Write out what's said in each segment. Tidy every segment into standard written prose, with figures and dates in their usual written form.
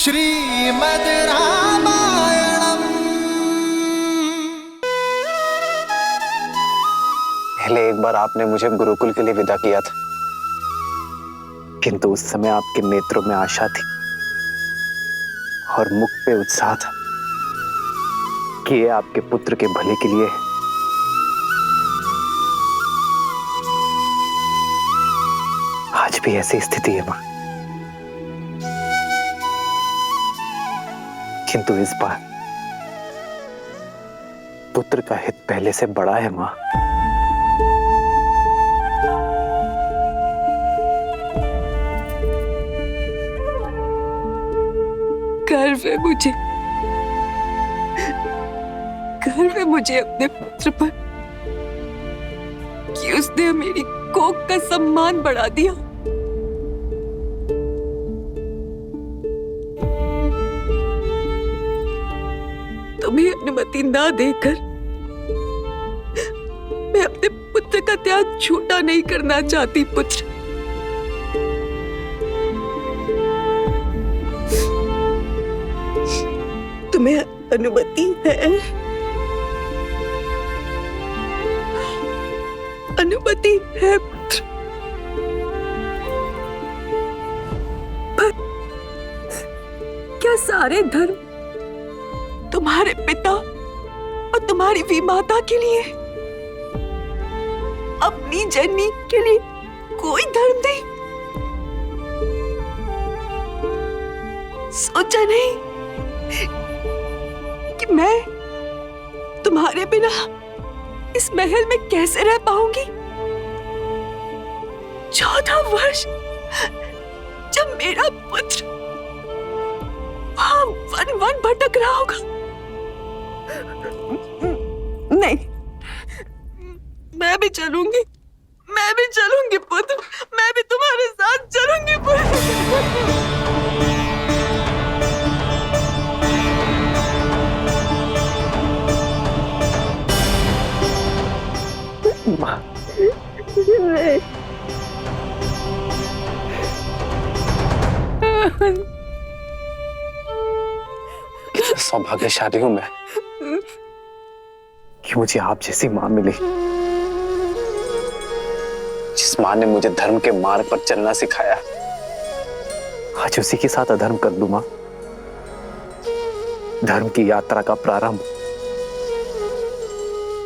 श्रीमद् रामायणम। पहले एक बार आपने मुझे गुरुकुल के लिए विदा किया था, किंतु उस समय आपके नेत्रों में आशा थी और मुख पे उत्साह था कि ये आपके पुत्र के भले के लिए है। आज भी ऐसी स्थिति है मां, किंतु इस बार पुत्र का हित पहले से बड़ा है मां। गर्व है मुझे अपने पुत्र पर कि उसने मेरी कोख का सम्मान बढ़ा दिया। तुम्हें अनुमति ना देकर मैं अपने पुत्र का त्याग झूठा नहीं करना चाहती पुत्र। तुम्हें अनुमति है, अनुमति है पुत्र, पर क्या सारे धर्म तुम्हारे पिता और तुम्हारी विमाता के लिए, अपनी जननी के लिए कोई धर्म नहीं? सोचा नहीं कि मैं तुम्हारे बिना इस महल में कैसे रह पाऊंगी? 14 वर्ष जब मेरा पुत्र वहां वन वन भटक रहा होगा। नहीं, मैं भी चलूंगी पुत्र, मैं भी तुम्हारे साथ चलूंगी पुत्र। मां, कितना सौभाग्यशाली हूं मैं कि मुझे आप जैसी मां मिली, जिस मां ने मुझे धर्म के मार्ग पर चलना सिखाया। आज उसी के साथ अधर्म कर दूं मां। धर्म की यात्रा का प्रारंभ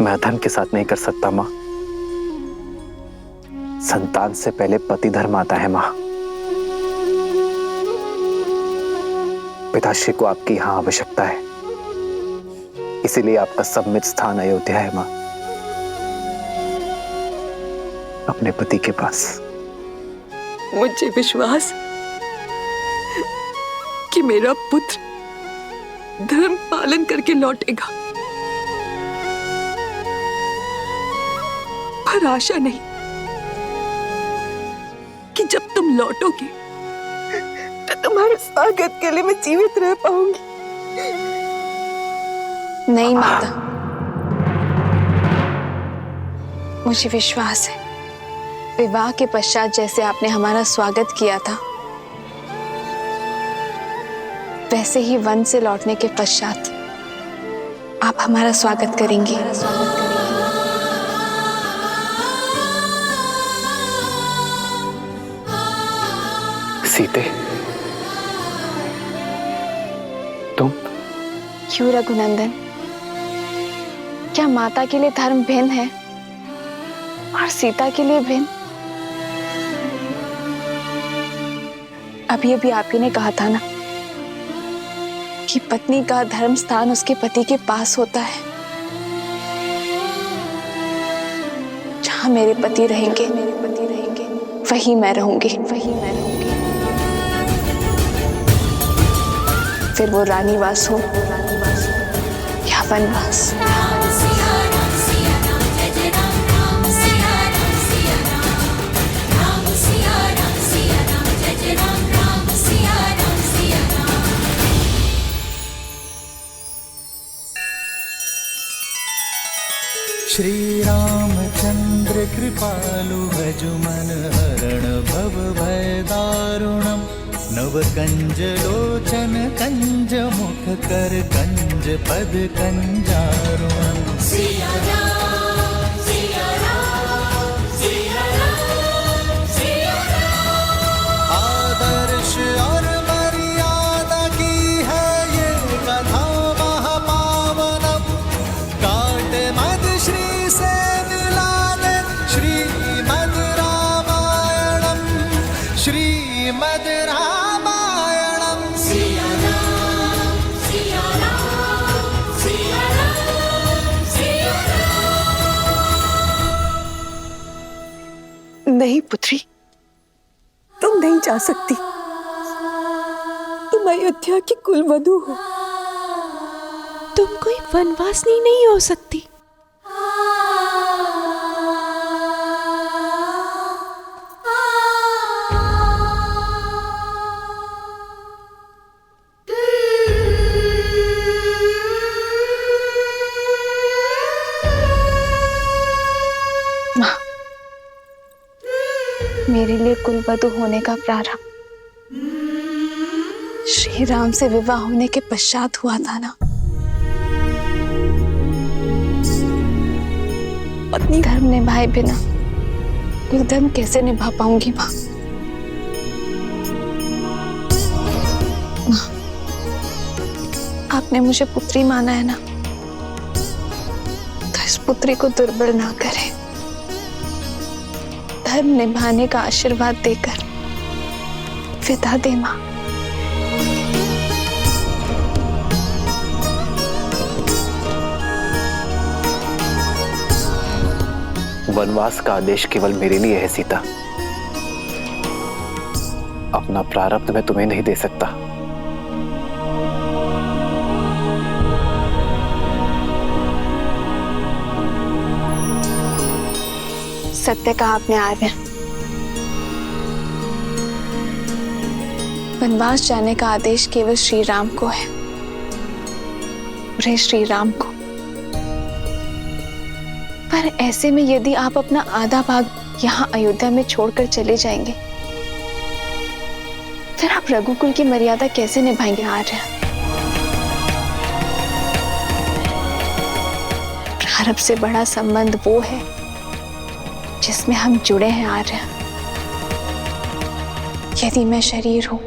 मैं अधर्म के साथ नहीं कर सकता मां। संतान से पहले पति धर्म आता है मां। पिताश्री को आपकी यहां आवश्यकता है, इसीलिए आपका सम्मित स्थान अयोध्या है मां, अपने पति के पास। मुझे विश्वास कि मेरा पुत्र धर्म पालन करके लौटेगा, पर आशा नहीं कि जब तुम लौटोगे तो तुम्हारे स्वागत के लिए मैं जीवित रह पाऊंगी। नहीं माता, मुझे विश्वास है विवाह के पश्चात जैसे आपने हमारा स्वागत किया था, वैसे ही वन से लौटने के पश्चात आप हमारा स्वागत करेंगी। सीते, तुम? क्यों रघुनंदन, क्या माता के लिए धर्म भिन्न है और सीता के लिए भिन्न? अभी आप ही ने कहा था ना कि पत्नी का धर्म स्थान उसके पति के पास होता है। जहां मेरे पति रहेंगे वहीं मैं रहूंगी। फिर वो रानीवास हो या वनवास। श्री रामचंद्र कृपालु भज मन हरण भव भय दारुणम। नव कंज लोचन कंज मुख कर कंज पद कंजारुण आदर्श और मर्यादा की है ये कथा महापावनम काट मद श्री से मिला दे श्रीमद् रामायणम श्रीमद् रामायणम नहीं पुत्री, तुम नहीं जा सकती। तुम अयोध्या की कुलवधू हो। तुम कोई वनवासिनी नहीं हो सकती। मेरे लिए कुलवधू होने का प्रारंभ श्री राम से विवाह होने के पश्चात हुआ था ना। पत्नी धर्म निभाए बिना कुल धर्म कैसे निभा पाऊंगी माँ? आपने मुझे पुत्री माना है ना, तो इस पुत्री को दुर्बल ना करें। धर्म निभाने का आशीर्वाद देकर विदा दे मां। वनवास का आदेश केवल मेरे लिए है सीता। अपना प्रारब्ध मैं तुम्हें नहीं दे सकता। सत्य कहा आपने आर्य। वनवास जाने का आदेश केवल श्री राम को है, श्री राम को। पर ऐसे में यदि आप अपना आधा भाग यहाँ अयोध्या में छोड़कर चले जाएंगे, फिर आप रघुकुल की मर्यादा कैसे निभाएंगे आर्य? प्रारब्ध से बड़ा संबंध वो है जिसमें हम जुड़े हैं आर्य। यदि मैं शरीर हूं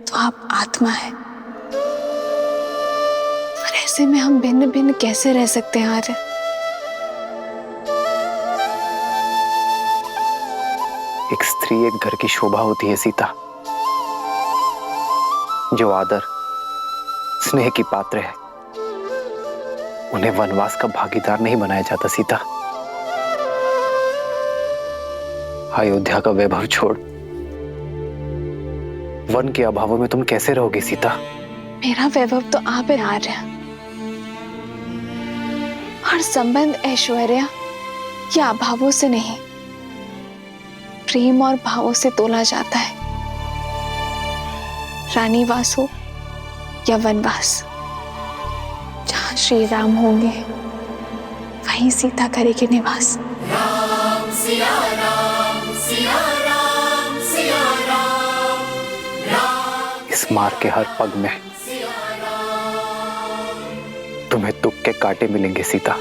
तो आप आत्मा है, और ऐसे में हम भिन्न भिन्न कैसे रह सकते हैं आर्य? एक स्त्री एक घर की शोभा होती है सीता। जो आदर स्नेह की पात्र है, उन्हें वनवास का भागीदार नहीं बनाया जाता सीता। अयोध्या का वैभव छोड़ वन के अभावों में तुम कैसे रहोगी सीता? मेरा वैभव तो आप है आर्य। हर संबंध ऐश्वर्य या अभावों से नहीं, प्रेम और भावों से तोला जाता है। रानीवास हो या वनवास, जहां श्री राम होंगे वहीं सीता करेगी निवास। राम सिया राम सिया राम सिया राम राम। इस मार्ग के हर पग में तुम्हें दुख के कांटे मिलेंगे सीता।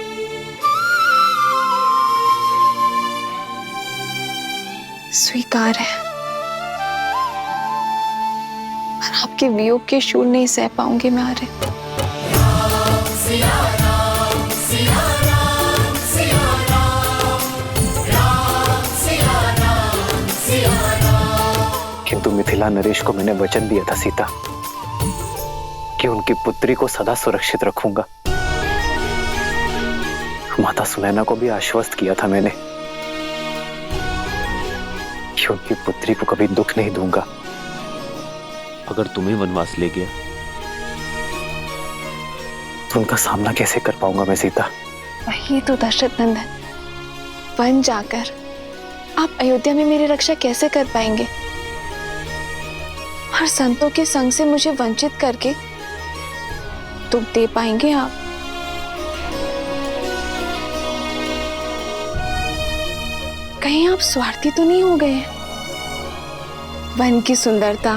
स्वीकार है, पर आपके वियोग के शूल नहीं सह पाऊंगी मैं आर्य। किंतु मिथिला नरेश को मैंने वचन दिया था सीता कि उनकी पुत्री को सदा सुरक्षित रखूंगा। माता सुनैना को भी आश्वस्त किया था मैंने कि उनकी पुत्री को कभी दुख नहीं दूंगा। अगर तुम्हें वनवास ले गया तो उनका सामना कैसे कर पाऊंगा मैं सीता? वही तो दशरथ नंदन, वन जाकर आप अयोध्या में मेरी रक्षा कैसे कर पाएंगे? और संतों के संग से मुझे वंचित करके दुख दे पाएंगे आप? कहीं आप स्वार्थी तो नहीं हो गए? वन की सुंदरता,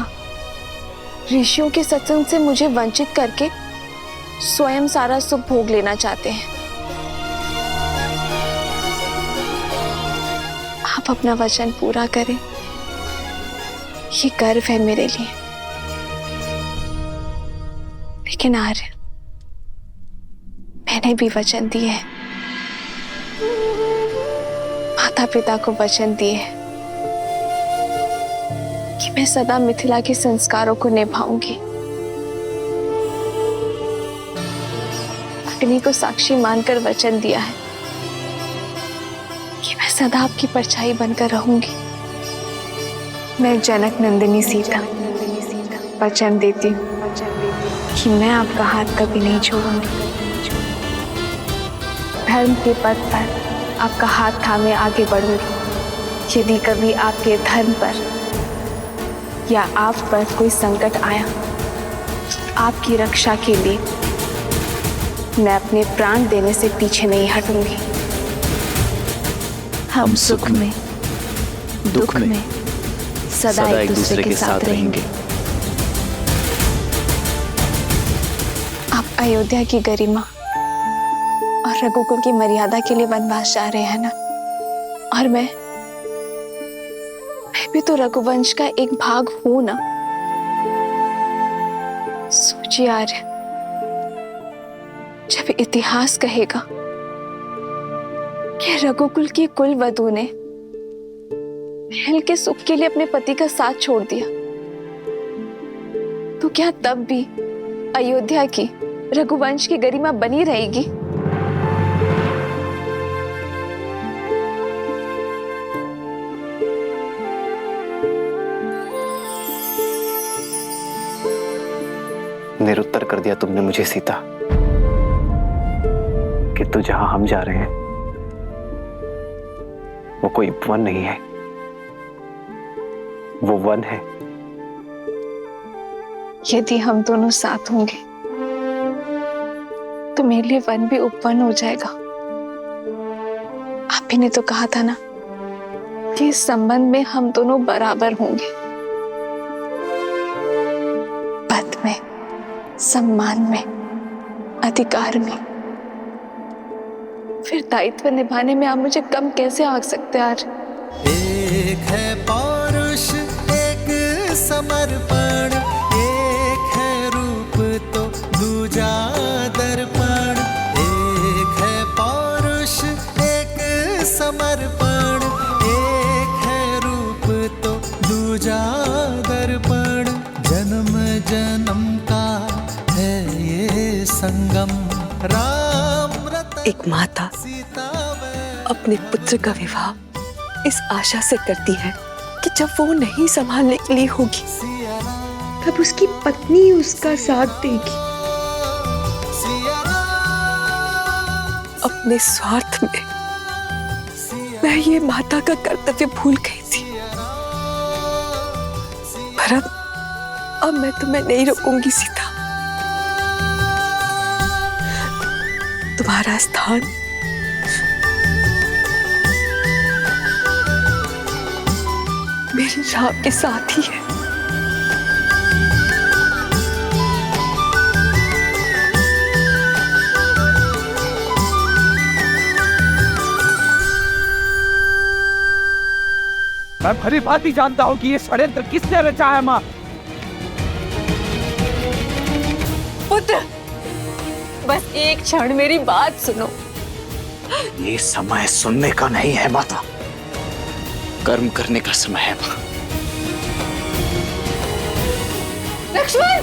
ऋषियों के सत्संग से मुझे वंचित करके स्वयं सारा सुख भोग लेना चाहते हैं। आप अपना वचन पूरा करें, ये गर्व है मेरे लिए। लेकिन आर्य, मैंने भी वचन दिए है, माता पिता को वचन दिए है कि मैं सदा मिथिला के संस्कारों को निभाऊंगी। अग्नि को साक्षी मानकर वचन दिया है कि मैं सदा आपकी परछाई बनकर रहूंगी। मैं जनक नंदिनी सीता वचन देती हूँ कि मैं आपका हाथ कभी नहीं छोड़ूंगी। धर्म के पथ पर आपका हाथ थामे आगे बढ़ूंगी। यदि कभी आपके धर्म पर या आप पर कोई संकट आया, आपकी रक्षा के लिए मैं अपने प्राण देने से पीछे नहीं हटूंगी। हम सुख में दुख में सदा एक दूसरे के साथ रहेंगे। आप अयोध्या की गरिमा और रघुकुल की मर्यादा के लिए वनवास जा रहे हैं ना, और मैं भी तो रघुवंश का एक भाग हूं ना। सोचिए आर्य, जब इतिहास कहेगा कि रघुकुल की कुल वधू ने महल के सुख के लिए अपने पति का साथ छोड़ दिया, तो क्या तब भी अयोध्या की रघुवंश की गरिमा बनी रहेगी? निरुत्तर कर दिया तुमने मुझे सीता कि तू जहां हम जा रहे हैं वो कोई वन नहीं है, वो वन है। यदि हम दोनों साथ होंगे तो मेरे लिए वन भी उपवन हो जाएगा। आप ही ने तो कहा था ना कि इस संबंध में हम दोनों बराबर होंगे, पद में, सम्मान में, अधिकार में। फिर दायित्व निभाने में आप मुझे कम कैसे आंक सकते हैं? आज एक है पौरुष, एक समर्पण, एक है रूप तो दूजा दर्पण। एक है पौरुष, एक समर्पण, एक है रूप तो दूजा दर्पण। जन्म जन्म का है ये संगम, राम रतन एक माता अपने पुत्र का विवाह इस आशा से करती है कि जब वो नहीं संभालने के लिए होगी तब उसकी पत्नी उसका साथ देगी। अपने स्वार्थ में मैं ये माता का कर्तव्य भूल गई थी, पर अब मैं तुम्हें नहीं रोकूंगी सीता। तुम्हारा स्थान मेरी राम के साथ ही है। मैं भली भांति जानता हूं कि ये षड्यंत्र किसने रचा है। मां, पुत्र, बस एक क्षण मेरी बात सुनो। ये समय सुनने का नहीं है माता, कर्म करने का समय है। मां, लक्ष्मण!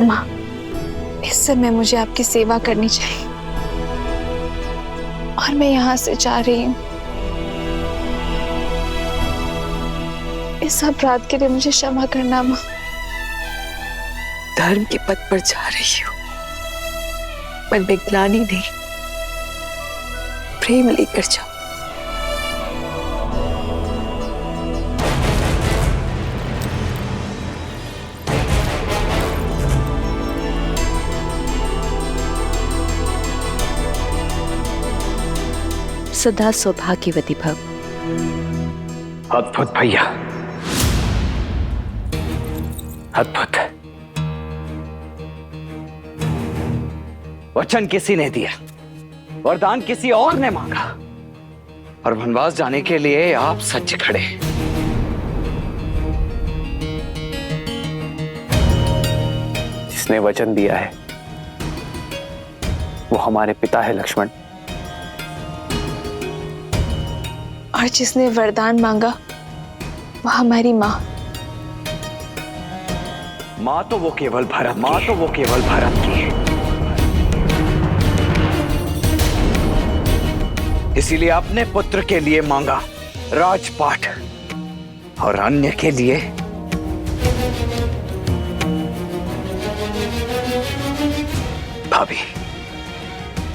माँ, इस समय मुझे आपकी सेवा करनी चाहिए और मैं यहाँ से जा रही हूँ। इस अपराध के लिए मुझे क्षमा करना माँ। धर्म के पथ पर जा रही हूँ, मन में ग्लानि नहीं, प्रेम लेकर जाओ। सदा सौभाग्यवती भव। अद्भुत भैया, अद्भुत। वचन किसी ने दिया, वरदान किसी और ने मांगा, और वनवास जाने के लिए आप सच खड़े। जिसने वचन दिया है वो हमारे पिता है लक्ष्मण, और जिसने वरदान मांगा वो हमारी माँ। माँ तो वो केवल भरत की है। इसीलिए अपने पुत्र के लिए मांगा राजपाट, और अन्य के लिए भाभी।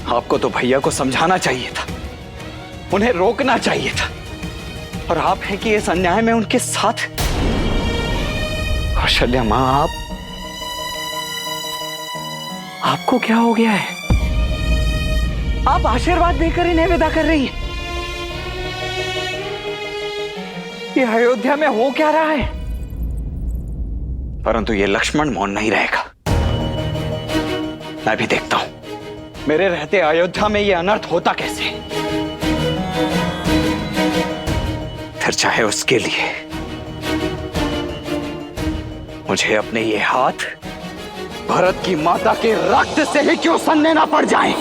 आपको तो भैया को समझाना चाहिए था, उन्हें रोकना चाहिए था, और आप हैं कि इस अन्याय में उनके साथ। कौशल्या मां, आपको क्या हो गया है? आप आशीर्वाद देकर इन्हें विदा कर रही हैं। ये अयोध्या में हो क्या रहा है? परंतु ये लक्ष्मण मौन नहीं रहेगा। मैं भी देखता हूं मेरे रहते अयोध्या में ये अनर्थ होता कैसे। फिर चाहे उसके लिए मुझे अपने ये हाथ भरत की माता के रक्त से ही क्यों सनने ना पड़ जाएं।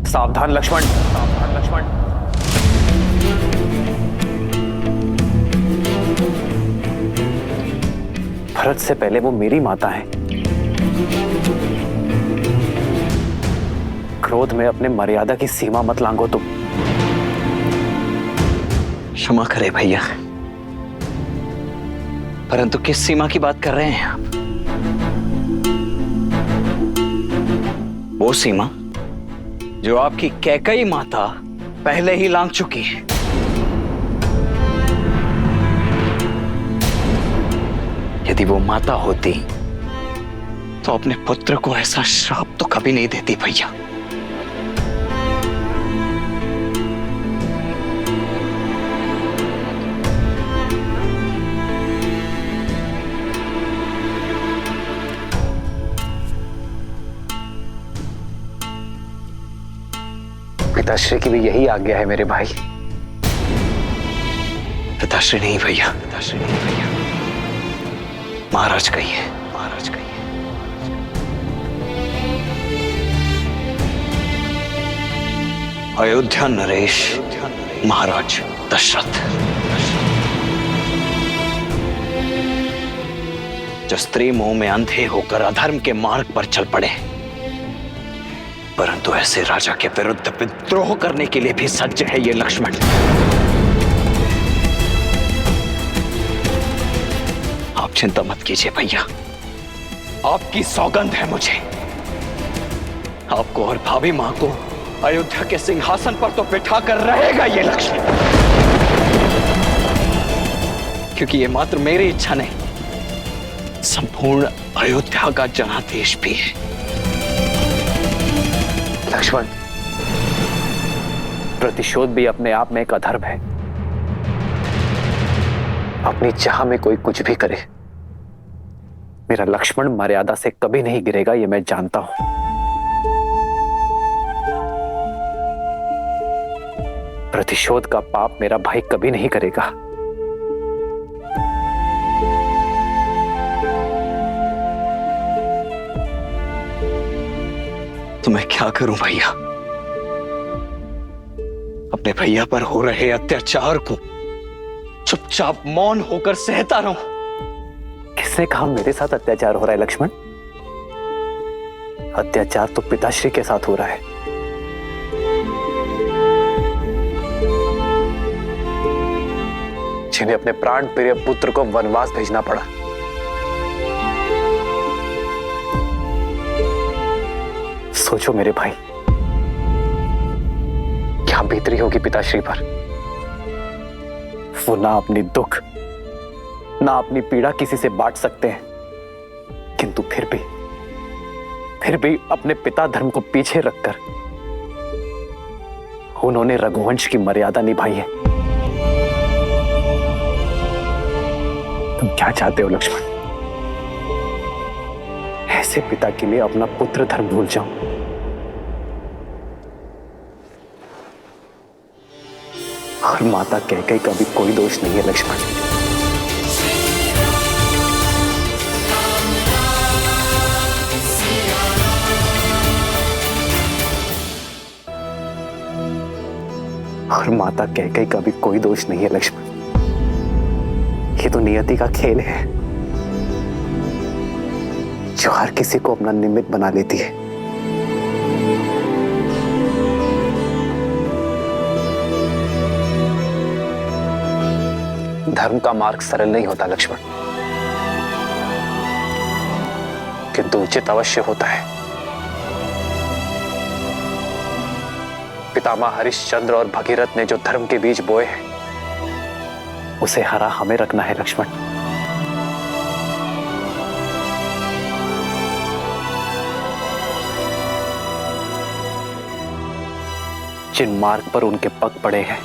सावधान लक्ष्मण, सावधान लक्ष्मण। भरत से पहले वो मेरी माता है। क्रोध में अपने मर्यादा की सीमा मत लांघो तुम। क्षमा करे भैया, परंतु किस सीमा की बात कर रहे हैं आप? वो सीमा जो आपकी कैकई माता पहले ही लांघ चुकी है। यदि वो माता होती तो अपने पुत्र को ऐसा श्राप तो कभी नहीं देती भैया। पिताश्री की भी यही आज्ञा है मेरे भाई। पिताश्री नहीं भैया, पिताश्री नहीं भैया, महाराज कहिए, महाराज कहिए। अयोध्या नरेश महाराज दशरथ, जो स्त्री मोह में अंधे होकर अधर्म के मार्ग पर चल पड़े, परंतु ऐसे राजा के विरुद्ध विद्रोह करने के लिए भी सज्ज है ये लक्ष्मण। आप चिंता मत कीजिए भैया, आपकी सौगंध है मुझे। आपको और भाभी मां को अयोध्या के सिंहासन पर तो बिठा कर रहेगा ये लक्ष्मण, क्योंकि ये मात्र मेरी इच्छा नहीं, संपूर्ण अयोध्या का जनादेश भी है। लक्ष्मण, प्रतिशोध भी अपने आप में एक अधर्म है। अपनी चाह में कोई कुछ भी करे, मेरा लक्ष्मण मर्यादा से कभी नहीं गिरेगा, ये मैं जानता हूं। प्रतिशोध का पाप मेरा भाई कभी नहीं करेगा। तो मैं क्या करूं भैया? अपने भैया पर हो रहे अत्याचार को चुपचाप मौन होकर सहता रहूं? किसने कहा मेरे साथ अत्याचार हो रहा है लक्ष्मण? अत्याचार तो पिताश्री के साथ हो रहा है। जिन्हें अपने प्राण प्रिय पुत्र को वनवास भेजना पड़ा। सोचो मेरे भाई, क्या बीत रही होगी पिताश्री पर। वो ना अपनी दुख ना अपनी पीड़ा किसी से बांट सकते हैं, किंतु फिर भी अपने पिता धर्म को पीछे रखकर उन्होंने रघुवंश की मर्यादा निभाई है। तुम क्या चाहते हो लक्ष्मण? ऐसे पिता के लिए अपना पुत्र धर्म भूल जाऊं? और माता कैकेयी का भी कोई दोष नहीं है लक्ष्मण। और माता कैकेयी का भी कोई दोष नहीं है लक्ष्मण। ये तो नियति का खेल है जो हर किसी को अपना निमित्त बना लेती है। धर्म का मार्ग सरल नहीं होता लक्ष्मण, किंतु उचित अवश्य होता है। पितामह हरिश्चंद्र और भगीरथ ने जो धर्म के बीज बोए हैं उसे हरा हमें रखना है लक्ष्मण। जिन मार्ग पर उनके पग पड़े हैं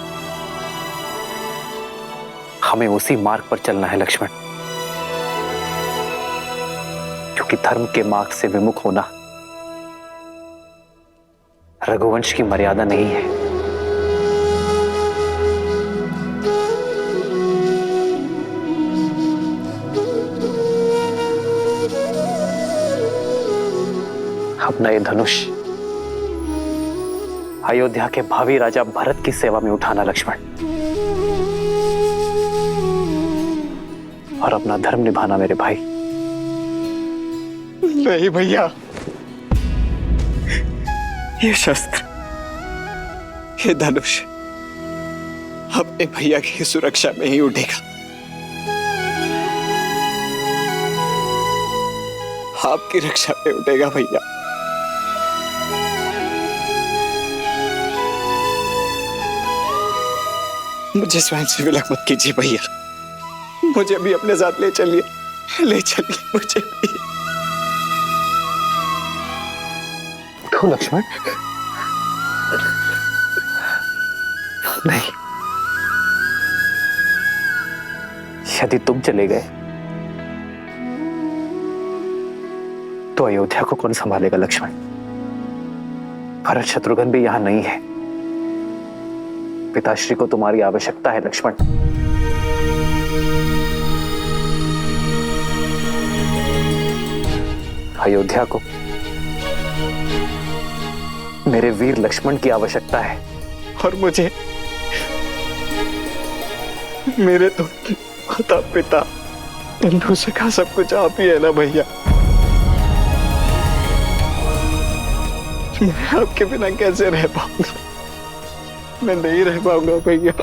हमें उसी मार्ग पर चलना है लक्ष्मण, क्योंकि धर्म के मार्ग से विमुख होना रघुवंश की मर्यादा नहीं है। अपना ये धनुष अयोध्या के भावी राजा भरत की सेवा में उठाना लक्ष्मण, और अपना धर्म निभाना मेरे भाई। नहीं भैया, ये शस्त्र, ये धनुष अपने भैया की सुरक्षा में ही उठेगा। आपकी रक्षा में उठेगा भैया। मुझे स्वयं से विलक मत कीजिए भैया, मुझे भी अपने साथ ले चलिए, ले चलिए मुझे भी। क्यों लक्ष्मण? नहीं, यदि तुम चले गए तो अयोध्या को कौन संभालेगा लक्ष्मण? भरत शत्रुघ्न भी यहां नहीं है। पिताश्री को तुम्हारी आवश्यकता है लक्ष्मण। अयोध्या को मेरे वीर लक्ष्मण की आवश्यकता है। और मुझे मेरे तो माता पिता बंधु सखा सब कुछ आप ही है ना भैया। मैं आपके बिना कैसे रह पाऊंगा? मैं नहीं रह पाऊंगा भैया।